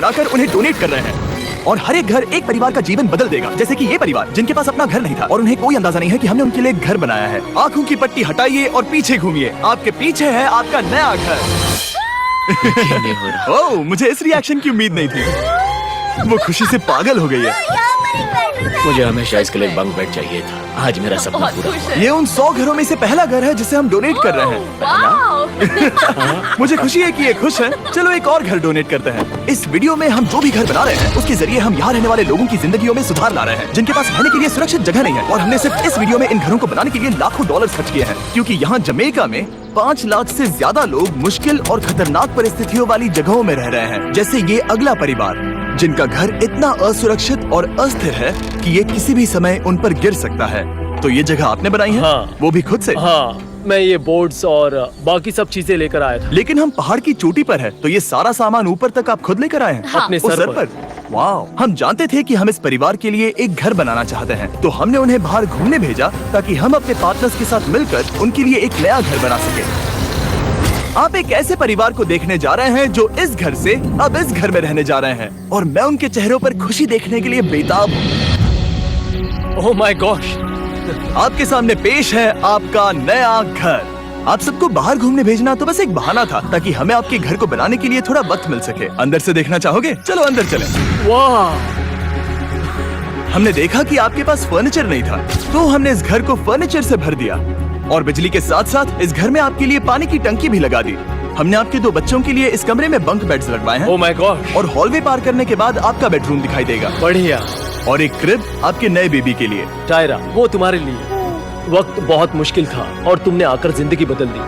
बनाकर उन्हें डोनेट कर रहे हैं। और हर एक घर एक परिवार का जीवन बदल देगा, जैसे कि ये परिवार जिनके पास अपना घर नहीं था और उन्हें कोई अंदाजा नहीं है कि हमने उनके लिए घर बनाया है। आंखों की पट्टी हटाइए और पीछे घूमिए। आपके पीछे है आपका नया घर। ओह, मुझे इस रिएक्शन की उम्मीद नहीं थी। वो खुशी से पागल हो गई है। मुझे हमेशा इसके लिए बंक बेड चाहिए था। आज मेरा सपना पूरा हुआ। ये उन 100 घरों में से पहला घर है जिसे हम डोनेट कर रहे हैं। मुझे खुशी है कि ये खुश है। चलो एक और घर डोनेट करते हैं। इस वीडियो में हम जो भी घर बना रहे हैं उसके जरिए हम यहाँ रहने वाले लोगों की जिंदगियों में सुधार ला रहे हैं, जिनके पास रहने के लिए सुरक्षित जगह नहीं है। और हमने सिर्फ इस वीडियो में इन घरों को बनाने के लिए लाखों डॉलर खर्च किए हैं, क्योंकि यहाँ जमैका में 5 लाख से ज्यादा लोग मुश्किल और खतरनाक परिस्थितियों वाली जगहों में रह रहे हैं, जैसे ये अगला परिवार जिनका घर इतना असुरक्षित और अस्थिर है कि ये किसी भी समय उन पर गिर सकता है। तो ये जगह आपने बनाई है? हाँ। वो भी खुद से? हाँ, मैं ये बोर्ड्स और बाकी सब चीजें लेकर आया था। लेकिन हम पहाड़ की चोटी पर है, तो ये सारा सामान ऊपर तक आप खुद लेकर आए हैं? हाँ। अपने उस सर पर। वाह, हम जानते थे कि हम इस परिवार के लिए एक घर बनाना चाहते हैं, तो हमने उन्हें बाहर घूमने भेजा ताकि हम अपने पार्टनर्स के साथ मिलकर उनके लिए एक नया घर बना सके। आप एक ऐसे परिवार को देखने जा रहे हैं जो इस घर से अब इस घर में रहने जा रहे हैं, और मैं उनके चेहरों पर खुशी देखने के लिए बेताब हूँ। Oh my gosh! आपके सामने पेश है आपका नया घर। आप सबको बाहर घूमने भेजना तो बस एक बहाना था, ताकि हमें आपके घर को बनाने के लिए थोड़ा वक्त मिल सके। अंदर से देखना चाहोगे? चलो अंदर चलें। वाह! हमने देखा कि आपके पास फर्नीचर नहीं था, तो हमने इस घर को फर्नीचर से भर दिया, और बिजली के साथ साथ इस घर में आपके लिए पानी की टंकी भी लगा दी। हमने आपके 2 बच्चों के लिए इस कमरे में बंक बेड्स लगवाए हैं। Oh my God! और हॉलवे पार करने के बाद आपका बेडरूम दिखाई देगा। बढ़िया। और एक क्रिब आपके नए बेबी के लिए। टायरा, वो तुम्हारे लिए। वक्त बहुत मुश्किल था और तुमने आकर जिंदगी बदल दी।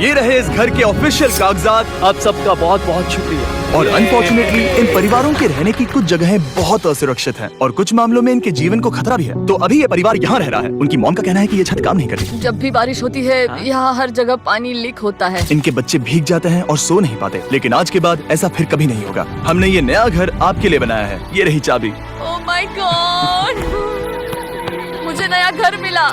ये रहे इस घर के ऑफिशियल कागजात। आप सबका बहुत बहुत शुक्रिया। और अनफॉर्चुनेटली इन परिवारों के रहने की कुछ जगहें बहुत असुरक्षित हैं, और कुछ मामलों में इनके जीवन को खतरा भी है। तो अभी ये परिवार यहाँ रह रहा है। उनकी मॉम का कहना है कि ये छत काम नहीं करती। जब भी बारिश होती है यहाँ हर जगह पानी लीक होता है। इनके बच्चे भीग जाते हैं और सो नहीं पाते, लेकिन आज के बाद ऐसा फिर कभी नहीं होगा। हमने ये नया घर आपके लिए बनाया है। ये रही चाबी। Oh my God! मुझे नया घर मिला।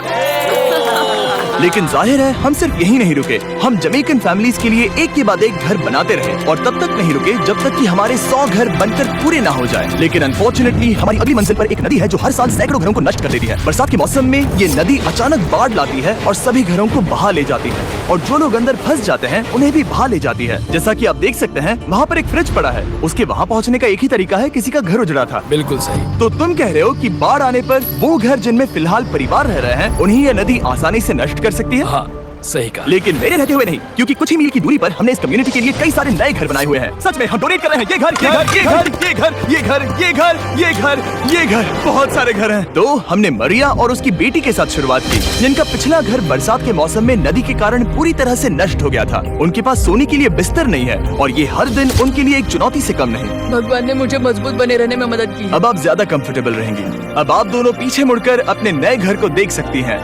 लेकिन जाहिर है हम सिर्फ यही नहीं रुके। हम जमैकन फैमिलीज के लिए एक के बाद एक घर बनाते रहे, और तब तक नहीं रुके जब तक कि हमारे 100 घर बनकर पूरे ना हो जाए। लेकिन अनफॉर्चुनेटली हमारी अगली मंजिल पर एक नदी है जो हर साल सैकड़ों घरों को नष्ट कर देती है। बरसात के मौसम में ये नदी अचानक बाढ़ लाती है और सभी घरों को बहा ले जाती है, और जो लोग अंदर फंस जाते हैं उन्हें भी बहा ले जाती है। जैसा कि आप देख सकते हैं, वहाँ पर एक फ्रिज पड़ा है। उसके वहाँ पहुँचने का एक ही तरीका है, किसी का घर उजड़ा था। बिल्कुल सही। तो तुम कह रहे हो कि बाढ़ आने पर वो घर जिनमें फिलहाल परिवार रह रहे हैं उन्हें ये नदी आसानी से नष्ट कर सकती है? हाँ, सही कहा। लेकिन मेरे रहते हुए नहीं, क्योंकि कुछ ही मील की दूरी पर हमने इस कम्युनिटी के लिए कई सारे नए घर बनाए हुए हैं। सच में हम डोनेट कर रहे हैं। ये घर, ये घर, ये घर, ये घर, ये घर, ये घर, ये घर, ये घर, बहुत सारे घर हैं। तो हमने मरिया और उसकी बेटी के साथ शुरुआत की, जिनका पिछला घर बरसात के मौसम में नदी के कारण पूरी तरह से नष्ट हो गया था। उनके पास सोने के लिए बिस्तर नहीं है, और ये हर दिन उनके लिए एक चुनौती से कम नहीं। भगवान ने मुझे मजबूत बने रहने में मदद की। अब आप ज्यादा कंफर्टेबल रहेंगी। अब आप दोनों पीछे मुड़कर अपने नए घर को देख सकती हैं।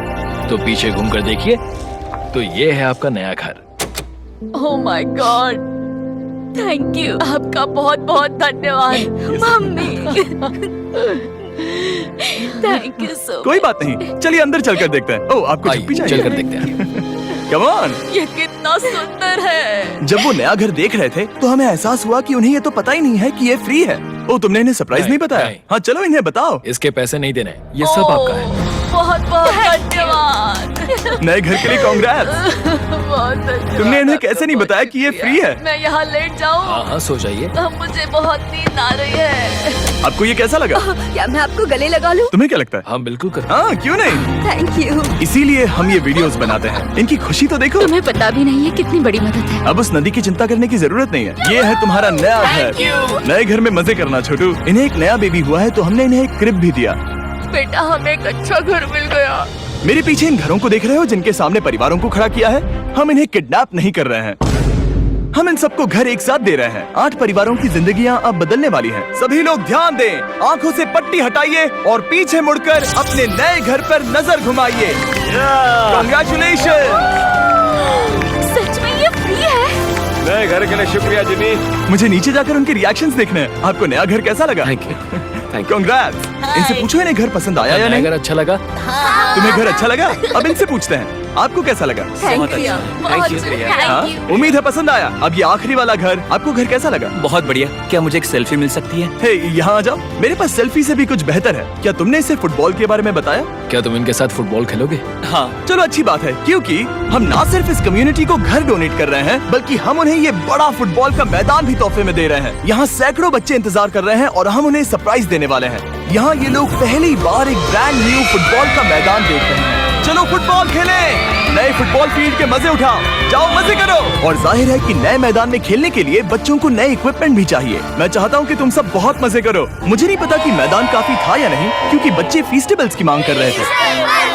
तो पीछे घूमकर देखिए, तो ये है आपका नया घर। Oh my God! Thank you. आपका बहुत बहुत धन्यवाद मम्मी। Thank you so. कोई बात नहीं, चलिए अंदर चलकर देखते हैं। ओह, आपको चुप्पी चाहिए? चलकर देखते हैं। Come on! ये कितना सुंदर है। जब वो नया घर देख रहे थे तो हमें एहसास हुआ कि उन्हें ये तो पता ही नहीं है कि ये फ्री है। ओ, तुमने इन्हें सरप्राइज नहीं बताया? नहीं। हाँ, चलो इन्हें बताओ। इसके पैसे नहीं देने, ये सब आपका है। बहुत बहुत धन्यवाद। नए घर के लिए कांग्रेट्स। बहुत धन्यवाद। तुमने इन्हें कैसे नहीं बताया कि ये फ्री है? मैं यहाँ लेट जाऊँ? हाँ हाँ, सो जाइए। मुझे बहुत नींद आ रही है। आपको ये कैसा लगा? क्या मैं आपको गले लगा लूं? तुम्हें क्या लगता है? हाँ बिल्कुल कर। हाँ, क्यों नहीं? Thank you. इसीलिए हम ये वीडियोस बनाते हैं। इनकी खुशी तो देखो। तुम्हें पता भी नहीं है कितनी बड़ी मदद है। अब उस नदी की चिंता करने की जरूरत नहीं है। ये है तुम्हारा नया घर। नए घर में मजे करना छोटू। इन्हें एक नया बेबी हुआ है, तो हमने इन्हें एक क्रिब भी दिया। बेटा, हमें एक अच्छा घर मिल गया। मेरे पीछे इन घरों को देख रहे हो जिनके सामने परिवारों को खड़ा किया है? हम इन्हें किडनैप नहीं कर रहे हैं। हम इन सबको घर एक साथ दे रहे हैं। 8 परिवारों की जिंदगियां अब बदलने वाली हैं। सभी लोग ध्यान दें, आंखों से पट्टी हटाइए और पीछे मुड़कर अपने नए घर पर नजर घुमाइए। कांग्रेचुलेशन! सच में ये फ्री है? नए घर के लिए शुक्रिया जिमी। मुझे नीचे जाकर उनके रिएक्शंस देखने हैं। आपको नया घर कैसा लगा? Thank you. कांग्रेट्स! इनसे पूछो इन्हें घर पसंद आया या नहीं? अगर अच्छा लगा। तुम्हें घर अच्छा लगा? अब इनसे पूछते हैं। आपको कैसा लगा? Thank you. Thank you. हाँ? उम्मीद है पसंद आया। अब ये आखिरी वाला घर, आपको घर कैसा लगा? बहुत बढ़िया। क्या मुझे एक सेल्फी मिल सकती है? हे, यहाँ आ जाओ। मेरे पास सेल्फी से भी कुछ बेहतर है। क्या तुमने इसे फुटबॉल के बारे में बताया? क्या तुम इनके साथ फुटबॉल खेलोगे? हाँ। चलो अच्छी बात है, क्योंकि हम ना सिर्फ इस कम्युनिटी को घर डोनेट कर रहे हैं, बल्कि हम उन्हें ये बड़ा फुटबॉल का मैदान भी तोहफे में दे रहे हैं। यहाँ सैकड़ों बच्चे इंतजार कर रहे हैं और हम उन्हें सरप्राइज देने वाले हैं। यहाँ ये लोग पहली बार एक ब्रांड न्यू फुटबॉल का मैदान देख रहे हैं। चलो फुटबॉल खेलें, नए फुटबॉल फील्ड के मजे उठाओ, जाओ मजे करो। और जाहिर है कि नए मैदान में खेलने के लिए बच्चों को नए इक्विपमेंट भी चाहिए। मैं चाहता हूँ कि तुम सब बहुत मजे करो। मुझे नहीं पता कि मैदान काफी था या नहीं, क्योंकि बच्चे फीस्टेबल्स की मांग कर रहे थे।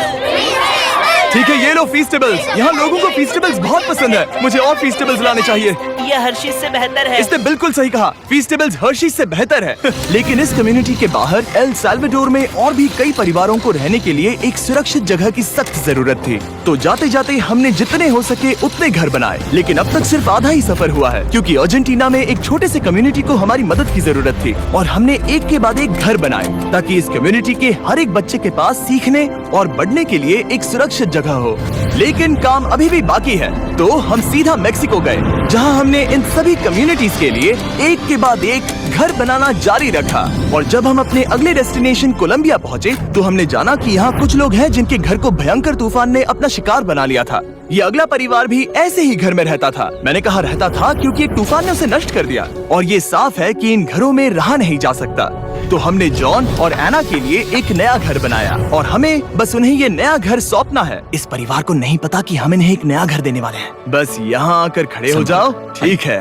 ठीक है, ये लो फीस्टेबल्स। यहाँ लोगों को फीस्टेबल्स बहुत पसंद है। मुझे और फीस्टेबल्स लाने चाहिए। ये हर्शीज से बेहतर है। इसने बिल्कुल सही कहा, फीस्टेबल्स हर्शीज से बेहतर है। लेकिन इस कम्युनिटी के बाहर एल साल्वाडोर में और भी कई परिवारों को रहने के लिए एक सुरक्षित जगह की सख्त जरूरत थी। तो जाते जाते हमने जितने हो सके उतने घर बनाए, लेकिन अब तक सिर्फ आधा ही सफर हुआ है, क्योंकि अर्जेंटीना में एक छोटे से कम्युनिटी को हमारी मदद की जरूरत थी। और हमने एक के बाद एक घर बनाए ताकि इस कम्युनिटी के हर एक बच्चे के पास सीखने और बढ़ने के लिए एक सुरक्षित जगह हो। लेकिन काम अभी भी बाकी है, तो हम सीधा मेक्सिको गए, जहां हमने इन सभी कम्युनिटीज के लिए एक के बाद एक घर बनाना जारी रखा। और जब हम अपने अगले डेस्टिनेशन कोलंबिया पहुंचे, तो हमने जाना कि यहाँ कुछ लोग हैं जिनके घर को भयंकर तूफान ने अपना शिकार बना लिया था। ये अगला परिवार भी ऐसे ही घर में रहता था। मैंने कहा रहता था क्योंकि एक तूफान ने उसे नष्ट कर दिया, और ये साफ है कि इन घरों में रहा नहीं जा सकता। तो हमने जॉन और एना के लिए एक नया घर बनाया, और हमें बस उन्हें ये नया घर सौंपना है। इस परिवार को नहीं पता कि हम इन्हें एक नया घर देने वाले हैं। बस यहाँ आकर खड़े हो जाओ। ठीक है,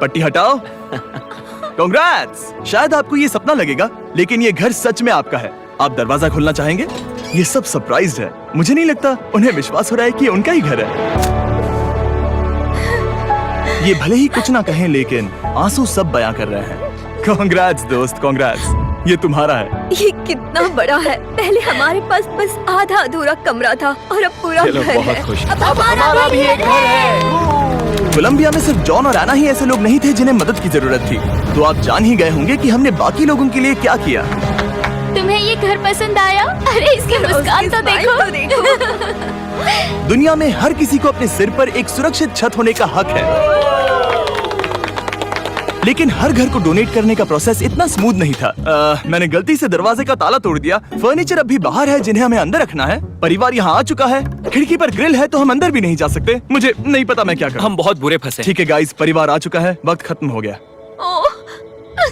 पट्टी हटाओ। कांग्रेट्स। शायद आपको ये सपना लगेगा, लेकिन ये घर सच में आपका है। आप दरवाजा खोलना चाहेंगे? ये सब सरप्राइज्ड है। मुझे नहीं लगता उन्हें विश्वास हो रहा है कि उनका ही घर है। ये भले ही कुछ ना कहें, लेकिन आंसू सब बयां कर रहे हैं। कांग्रेट्स दोस्त, कांग्रेट्स। ये तुम्हारा है। ये कितना बड़ा है। पहले हमारे पास बस आधा अधूरा कमरा था और अब पूरा चलो, घर बहुत है। खुश। अब हमारा भी एक घर है। कोलंबिया में सिर्फ जॉन और एना ही ऐसे लोग नहीं थे जिन्हें मदद की जरूरत थी। तो आप जान ही गए होंगे कि हमने बाकी लोगों के लिए क्या किया। तुम्हें ये घर पसंद आया? अरे इसकी मुस्कान तो देखो। दुनिया में हर किसी को अपने सिर पर एक सुरक्षित छत होने का हक है, लेकिन हर घर को डोनेट करने का प्रोसेस इतना स्मूथ नहीं था। मैंने गलती से दरवाजे का ताला तोड़ दिया। फर्नीचर अब भी बाहर है जिन्हें हमें अंदर रखना है। परिवार यहाँ आ चुका है। खिड़की पर ग्रिल है, तो हम अंदर भी नहीं जा सकते। मुझे नहीं पता मैं क्या करूं। हम बहुत बुरे फंसे। ठीक है गाइस, परिवार आ चुका है। वक्त खत्म हो गया।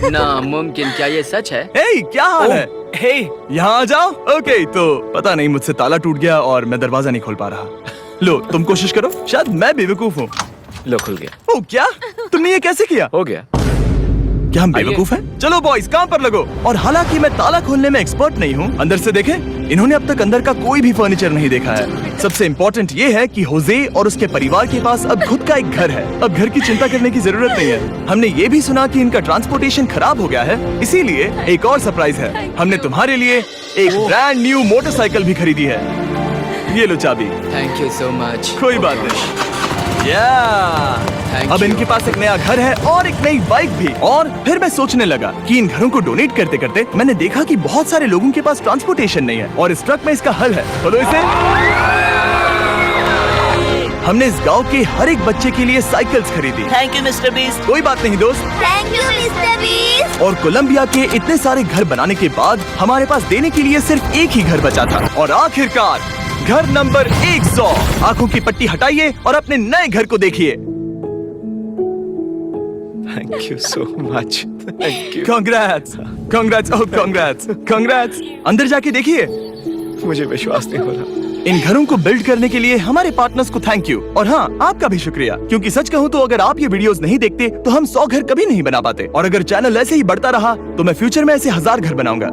नामुमकिन। क्या ये सच है? हे, क्या हाल है? हे, यहाँ आ जाओ। ओके, तो पता नहीं मुझसे ताला टूट गया और मैं दरवाजा नहीं खोल पा रहा। लो, तुम कोशिश करो। शायद मैं बेवकूफ हूँ। लो, खुल गया। ओ क्या? तुमने ये कैसे किया? हो गया। क्या हम बेवकूफ हैं? चलो बॉयज, काम पर लगो। और हालांकि मैं ताला खोलने में एक्सपर्ट नहीं हूँ, अंदर से देखें, इन्होंने अब तक अंदर का कोई भी फर्नीचर नहीं देखा है। सबसे इम्पोर्टेंट ये है कि होजे और उसके परिवार के पास अब खुद का एक घर है। अब घर की चिंता करने की जरूरत नहीं है। हमने ये भी सुना कि इनका ट्रांसपोर्टेशन खराब हो गया है, इसीलिए एक और सरप्राइज है। हमने तुम्हारे लिए एक ब्रांड न्यू मोटरसाइकिल भी खरीदी है। ये लो चाबी। Thank you so much. कोई बात नहीं। Thank अब you. इनके पास एक नया घर है और एक नई बाइक भी। और फिर मैं सोचने लगा कि इन घरों को डोनेट करते करते मैंने देखा कि बहुत सारे लोगों के पास ट्रांसपोर्टेशन नहीं है, और इस ट्रक में इसका हल है। खोलो इसे। हमने इस गांव के हर एक बच्चे के लिए साइकिल्स खरीदी। Thank you mister beast. कोई बात नहीं दोस्त। Thank you mister beast. और कोलंबिया के इतने सारे घर बनाने के बाद हमारे पास देने के लिए सिर्फ एक ही घर बचा था। और आखिरकार घर नंबर 100। आंखों की पट्टी हटाइए और अपने नए घर को देखिए। Thank you so much. Thank you. Congrats, congrats, oh congrats, congrats. अंदर जाके देखिए। मुझे विश्वास नहीं हो रहा। इन घरों को बिल्ड करने के लिए हमारे पार्टनर्स को थैंक यू। और हाँ, आपका भी शुक्रिया, क्योंकि सच कहूँ तो अगर आप ये वीडियोस नहीं देखते तो हम 100 घर कभी नहीं बना पाते। और अगर चैनल ऐसे ही बढ़ता रहा तो मैं फ्यूचर में ऐसे 1000 घर बनाऊंगा।